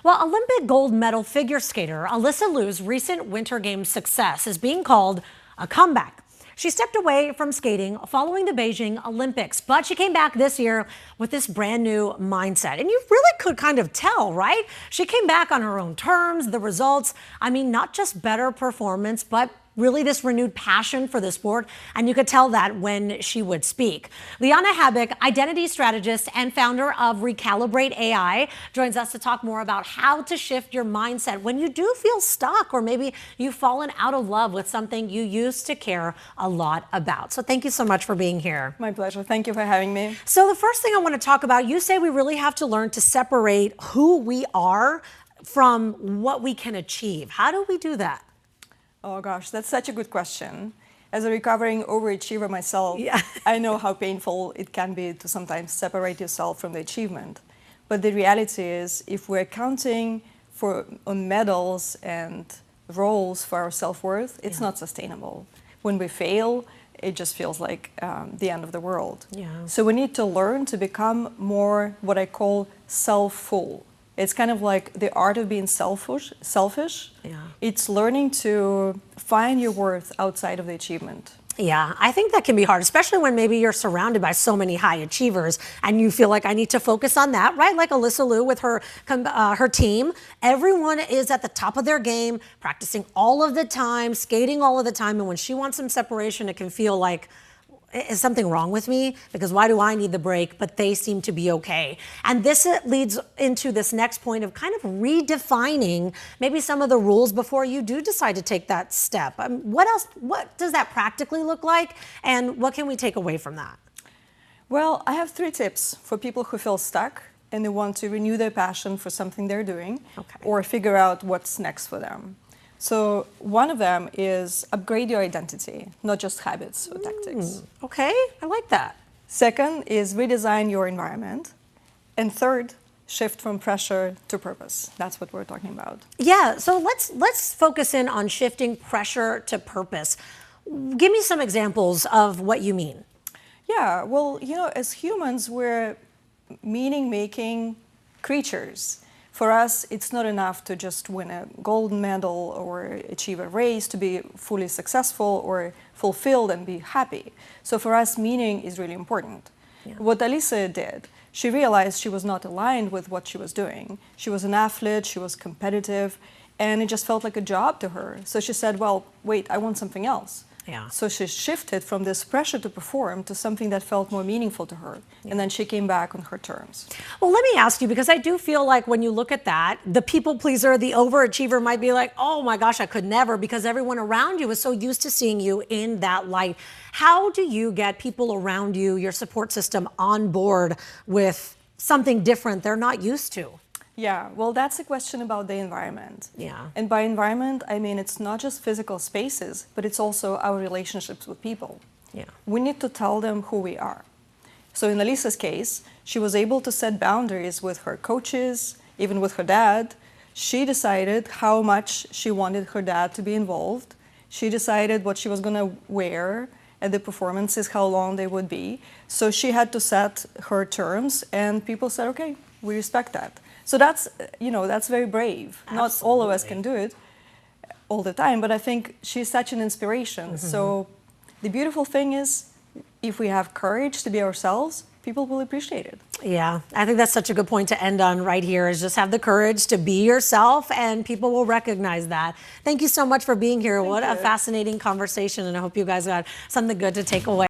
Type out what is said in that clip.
Well, Olympic gold medal figure skater Alyssa Liu's recent Winter Games success is being called a comeback. She stepped away from skating following the Beijing Olympics, but she came back this year with this brand new mindset. And you really could kind of tell, right? She came back on her own terms, the results, not just better performance, but really this renewed passion for the sport, and you could tell that when she would speak. Liana Habik, identity strategist and founder of Recalibrate AI, joins us to talk more about how to shift your mindset when you do feel stuck or maybe you've fallen out of love with something you used to care a lot about. So thank you so much for being here. My pleasure. Thank you for having me. So the first thing I want to talk about, you say we really have to learn to separate who we are from what we can achieve. How do we do that? Oh gosh, that's such a good question. As a recovering overachiever myself, I know how painful it can be to sometimes separate yourself from the achievement. But the reality is, if we're counting on medals and roles for our self-worth, it's not sustainable. When we fail, it just feels like the end of the world. So we need to learn to become more what I call self-full. It's kind of like the art of being selfish. It's learning to find your worth outside of the achievement. Yeah, I think that can be hard, especially when maybe you're surrounded by so many high achievers and you feel like I need to focus on that, right? Like Alyssa Liu with her team. Everyone is at the top of their game, practicing all of the time, skating all of the time. And when she wants some separation, it can feel like, is something wrong with me? Because why do I need the break, but they seem to be okay? And this leads into this next point of kind of redefining maybe some of the rules before you do decide to take that step. What does that practically look like? And what can we take away from that? Well, I have 3 tips for people who feel stuck and they want to renew their passion for something they're doing or figure out what's next for them. So one of them is upgrade your identity, not just habits or tactics. Okay, I like that. Second is redesign your environment. And third, shift from pressure to purpose. That's what we're talking about. Yeah, so let's focus in on shifting pressure to purpose. Give me some examples of what you mean. Yeah, well, as humans, we're meaning-making creatures. For us, it's not enough to just win a gold medal or achieve a race to be fully successful or fulfilled and be happy. So for us, meaning is really important. What Alyssa did, she realized she was not aligned with what she was doing. She was an athlete, she was competitive, and it just felt like a job to her. So she said, well, wait, I want something else. So she shifted from this pressure to perform to something that felt more meaningful to her. And then she came back on her terms. Well, let me ask you, because I do feel like when you look at that, the people pleaser, the overachiever might be like, oh my gosh, I could never, because everyone around you is so used to seeing you in that light. How do you get people around you, your support system, on board with something different they're not used to? Yeah, well, that's a question about the environment. And by environment, I mean it's not just physical spaces, but it's also our relationships with people. We need to tell them who we are. So in Alyssa's case, she was able to set boundaries with her coaches, even with her dad. She decided how much she wanted her dad to be involved. She decided what she was going to wear at the performances, how long they would be. So she had to set her terms, and people said, okay, we respect that. So that's very brave. Not all of us can do it all the time, but I think she's such an inspiration. So the beautiful thing is, if we have courage to be ourselves, people will appreciate it. Yeah, I think that's such a good point to end on right here, is just have the courage to be yourself and people will recognize that. Thank you so much for being here. What a fascinating conversation, and I hope you guys got something good to take away.